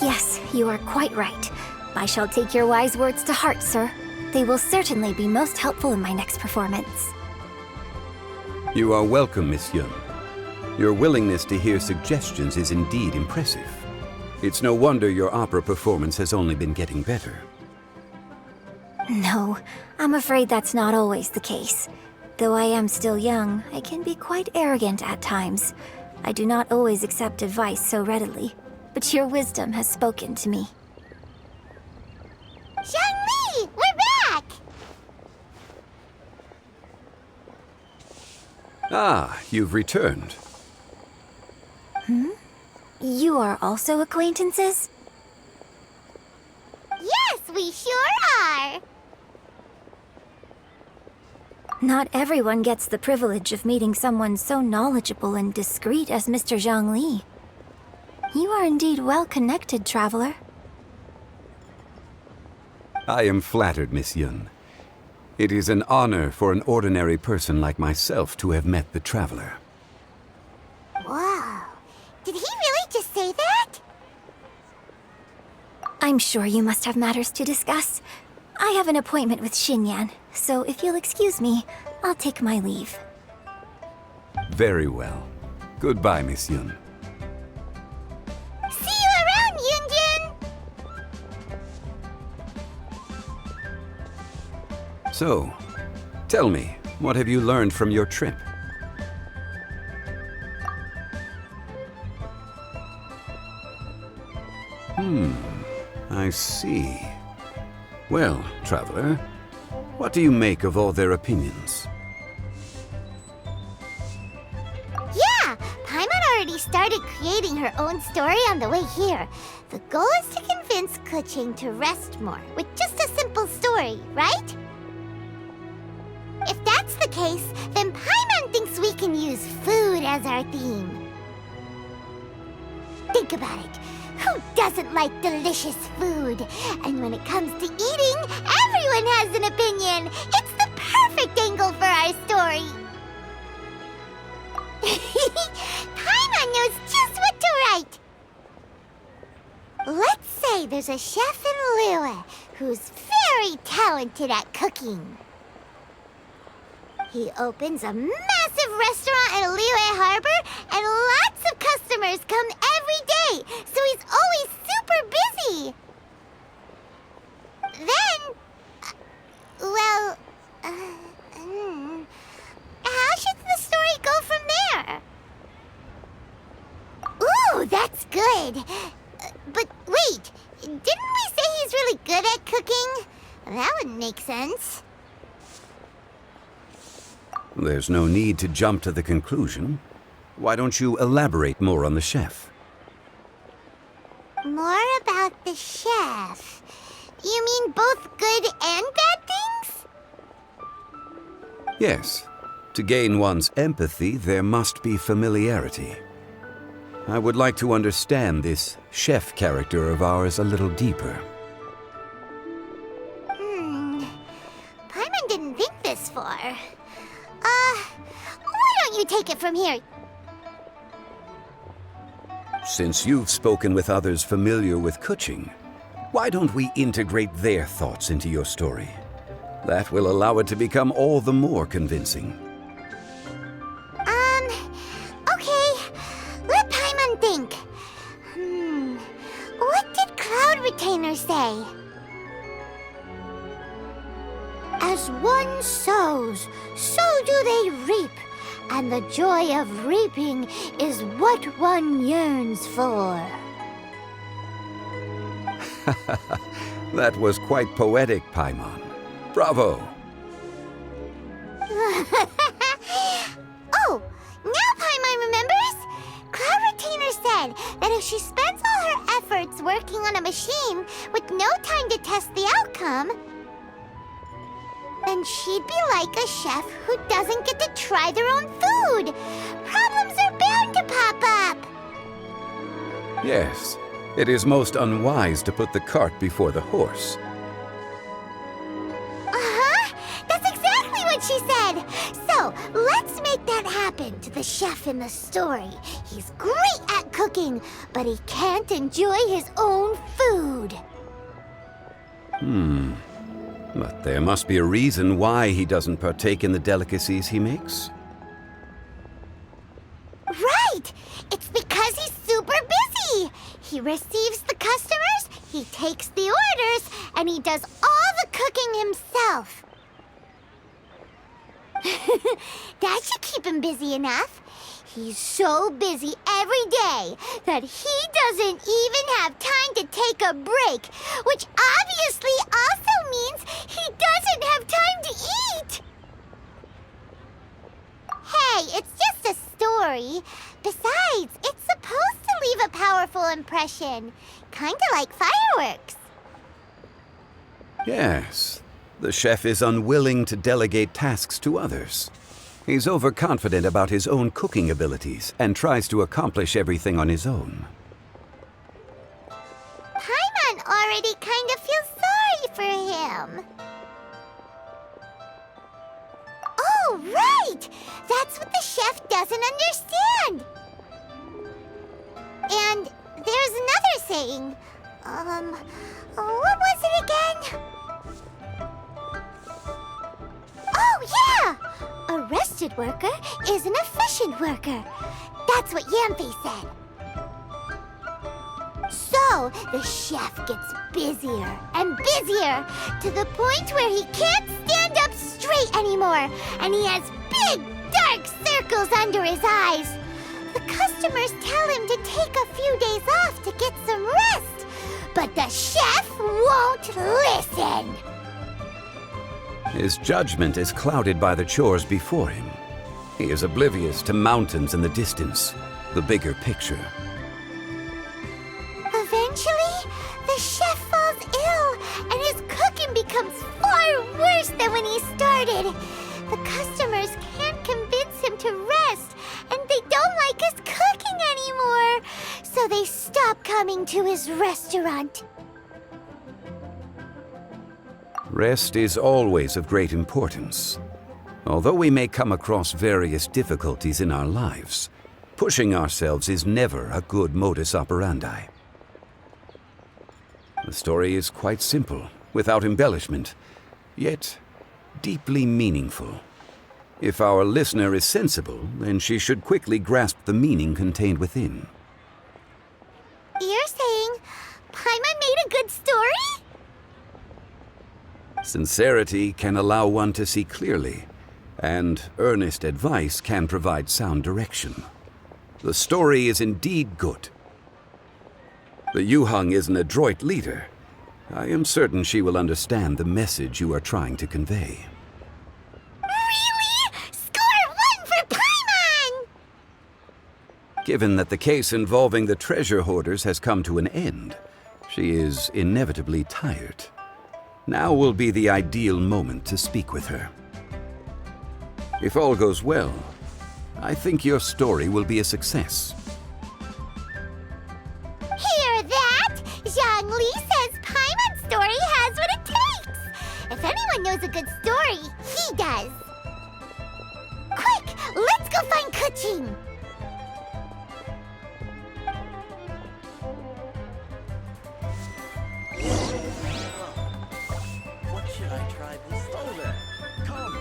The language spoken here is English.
Yes, you are quite right. I shall take your wise words to heart, sir. They will certainly be most helpful in my next performance. You are welcome, Miss Yun. Your willingness to hear suggestions is indeed impressive. It's no wonder your opera performance has only been getting better. No, I'm afraid that's not always the case. Though I am still young, I can be quite arrogant at times. I do not always accept advice so readily, but your wisdom has spoken to me. Zhongli, we're back! Ah, you've returned. You are also acquaintances? Yes, we sure are! Not everyone gets the privilege of meeting someone so knowledgeable and discreet as Mr. Zhongli. You are indeed well-connected, traveler. I am flattered, Miss Yun. It is an honor for an ordinary person like myself to have met the traveler. Whoa, did he really just say that? I'm sure you must have matters to discuss. I have an appointment with Xinyan, so if you'll excuse me, I'll take my leave. Very well. Goodbye, Miss Yun. See you around, Yunjin! So, tell me, what have you learned from your trip? I see. Well, traveler, what do you make of all their opinions? Yeah, Paimon already started creating her own story on the way here. The goal is to convince Keqing to rest more with just a simple story, right? If that's the case, then Paimon thinks we can use food as our theme. Think about it. Who doesn't like delicious food? And when it comes to eating, everyone has an opinion. It's the perfect angle for our story. Paimon knows just what to write. Let's say there's a chef in Liyue who's very talented at cooking. He opens a massive restaurant in Liyue Harbor, and lots of customers come every day, so he's always super busy. Then, how should the story go from there? Ooh, that's good. But wait, didn't we say he's really good at cooking? That wouldn't make sense. There's no need to jump to the conclusion. Why don't you elaborate more on the chef? More about the chef. You mean both good and bad things? Yes. To gain one's empathy, there must be familiarity. I would like to understand this chef character of ours a little deeper. Paimon didn't think this far. Why don't you take it from here? Since you've spoken with others familiar with Keqing, why don't we integrate their thoughts into your story? That will allow it to become all the more convincing. Okay. Let Paimon think. What did Cloud Retainer say? As one sows, so do they reap. And the joy of reaping is what one yearns for. That was quite poetic, Paimon. Bravo! Oh, now Paimon remembers? Cloud Retainer said that if she spends all her efforts working on a machine with no time to test the outcome, then she'd be like a chef who doesn't get to try their own food. Problems are bound to pop up. Yes, it is most unwise to put the cart before the horse. That's exactly what she said. So, let's make that happen to the chef in the story. He's great at cooking, but he can't enjoy his own food. But there must be a reason why he doesn't partake in the delicacies he makes. Right! It's because he's super busy. He receives the customers, he takes the orders, and he does all the cooking himself. That should keep him busy enough. He's so busy every day that he doesn't even have time to take a break, which obviously also means he doesn't have time to eat. Hey, it's just a story. Besides, it's supposed to leave a powerful impression, kinda like fireworks. Yes, the chef is unwilling to delegate tasks to others. He's overconfident about his own cooking abilities and tries to accomplish everything on his own. Paimon already kind of feels sorry for him. Oh, right! That's what the chef doesn't understand. And there's another saying. What was it again? Oh, yeah! A rested worker is an efficient worker. That's what Yamfe said. So, the chef gets busier and busier to the point where he can't stand up straight anymore, and he has big, dark circles under his eyes. The customers tell him to take a few days off to get some rest, but the chef won't listen. His judgment is clouded by the chores before him. He is oblivious to mountains in the distance, the bigger picture. Eventually, the chef falls ill, and his cooking becomes far worse than when he started. The customers can't convince him to rest, and they don't like his cooking anymore, so they stop coming to his restaurant. Rest is always of great importance. Although we may come across various difficulties in our lives, pushing ourselves is never a good modus operandi. The story is quite simple, without embellishment, yet deeply meaningful. If our listener is sensible, then she should quickly grasp the meaning contained within. You're saying Paimon made a good story? Sincerity can allow one to see clearly, and earnest advice can provide sound direction. The story is indeed good. The Yuheng is an adroit leader. I am certain she will understand the message you are trying to convey. Really? Score 1 for Paimon! Given that the case involving the treasure hoarders has come to an end, she is inevitably tired. Now will be the ideal moment to speak with her. If all goes well, I think your story will be a success. Hear that? Zhongli says Paimon's story has what it takes. If anyone knows a good story, he does. Quick, let's go find Keqing. What should I try this? Oh there! Come!